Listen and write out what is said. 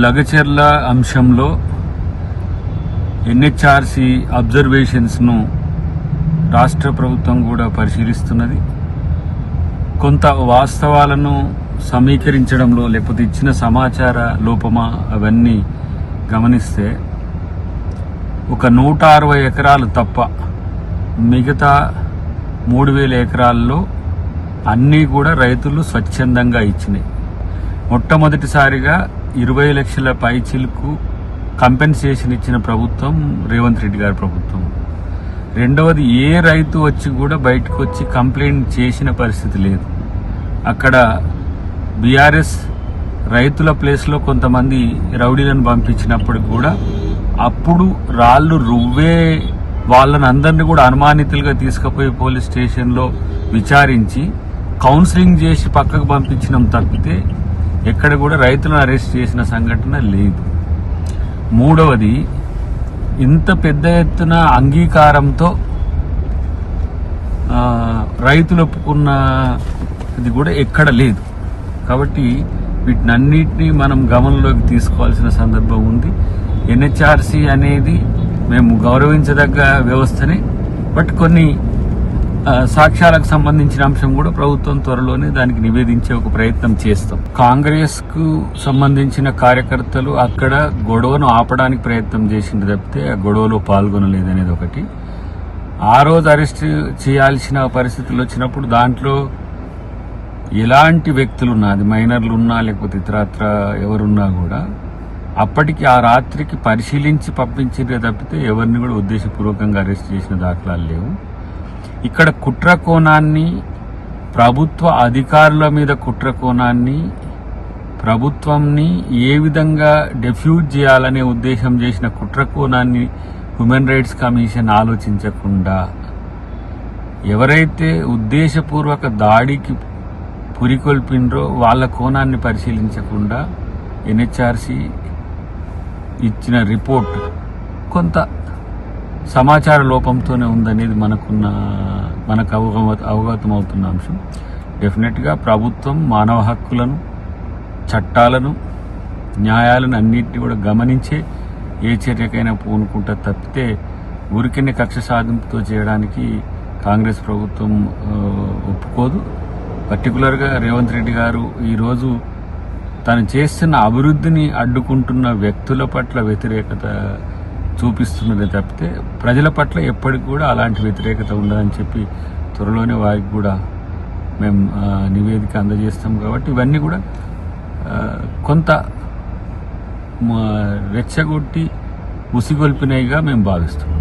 లగచెర్ల అంశంలో ఎన్హెచ్ఆర్సి అబ్జర్వేషన్స్ను రాష్ట్ర ప్రభుత్వం కూడా పరిశీలిస్తున్నది. కొంత వాస్తవాలను సమీకరించడంలో లేకపోతే ఇచ్చిన సమాచార లోపమా అవన్నీ గమనిస్తే ఒక 160 ఎకరాలు తప్ప మిగతా 3000 ఎకరాల్లో అన్నీ కూడా రైతులు స్వచ్ఛందంగా ఇచ్చినాయి. మొట్టమొదటిసారిగా 20 లక్షల పైచిలకు కంపెన్సేషన్ ఇచ్చిన ప్రభుత్వం రేవంత్ రెడ్డి గారి ప్రభుత్వం. రెండవది, ఏ రైతు వచ్చి కూడా బయటకు వచ్చి కంప్లైంట్ చేసిన పరిస్థితి లేదు. అక్కడ బీఆర్ఎస్ రైతుల ప్లేస్లో కొంతమంది రౌడీలను పంపించినప్పుడు కూడా అప్పుడు రాళ్ళు రువ్వే వాళ్ళని అందరినీ కూడా అనుమానితులుగా తీసుకుపోయి పోలీస్ స్టేషన్లో విచారించి కౌన్సిలింగ్ చేసి పక్కకు పంపించడం తప్పితే ఎక్కడ కూడా రైతులను అరెస్ట్ చేసిన సంఘటన లేదు. మూడవది, ఇంత పెద్ద ఎత్తున అంగీకారంతో రైతులు ఒప్పుకున్నది కూడా ఎక్కడ లేదు. కాబట్టి వీటినన్నిటినీ మనం గమనంలోకి తీసుకోవాల్సిన సందర్భం ఉంది. ఎన్హెచ్ఆర్సి అనేది మేము గౌరవించదగ్గ వ్యవస్థనే, బట్ కొన్ని సాక్ష్యాలకు సంబంధించిన అంశం కూడా ప్రభుత్వం త్వరలోనే దానికి నివేదించే ఒక ప్రయత్నం చేస్తాం. కాంగ్రెస్ కు సంబంధించిన కార్యకర్తలు అక్కడ గొడవను ఆపడానికి ప్రయత్నం చేసింది తప్పితే ఆ గొడవలో పాల్గొనలేదనేది ఒకటి. ఆ రోజు అరెస్ట్ చేయాల్సిన పరిస్థితులు వచ్చినప్పుడు దాంట్లో ఎలాంటి వ్యక్తులున్నా, అది మైనర్లు ఉన్నా లేకపోతే ఇతరత్ర ఎవరున్నా కూడా అప్పటికి ఆ రాత్రికి పరిశీలించి పంపించిందే తప్పితే ఎవరిని కూడా ఉద్దేశపూర్వకంగా అరెస్ట్ చేసిన దాఖలాలు లేవు. ఇక్కడ కుట్ర కోణాన్ని, ప్రభుత్వ అధికారుల మీద కుట్ర కోణాన్ని, ప్రభుత్వంని ఏ విధంగా డెఫ్యూజ్ చేయాలనే ఉద్దేశం చేసిన కుట్ర కోణాన్ని హ్యూమన్ రైట్స్ కమిషన్ ఆలోచించకుండా, ఎవరైతే ఉద్దేశపూర్వక దాడికి పురికొల్పినరో వాళ్ళ కోణాన్ని పరిశీలించకుండా ఎన్హెచ్ఆర్సి ఇచ్చిన రిపోర్ట్ కొంత సమాచార లోపంతోనే ఉందనేది మనకు అవగతమవుతున్న అంశం. డెఫినెట్గా ప్రభుత్వం మానవ హక్కులను, చట్టాలను, న్యాయాలను అన్నింటినీ కూడా గమనించే ఏ చర్యకైనా పూనుకుంటా తప్పితే ఊరికినే కక్ష సాధింపుతో చేయడానికి కాంగ్రెస్ ప్రభుత్వం ఒప్పుకోదు. పర్టికులర్గా రేవంత్ రెడ్డి గారు ఈరోజు తను చేస్తున్న అభివృద్ధిని అడ్డుకుంటున్న వ్యక్తుల పట్ల వ్యతిరేకత చూపిస్తున్నదే తప్పితే ప్రజల పట్ల ఎప్పటికి కూడా అలాంటి వ్యతిరేకత ఉండదని చెప్పి త్వరలోనే వారికి కూడా మేము నివేదిక అందజేస్తాం. కాబట్టి ఇవన్నీ కూడా కొంత రెచ్చగొట్టి ఉసిగొల్పినాయిగా మేము భావిస్తాం.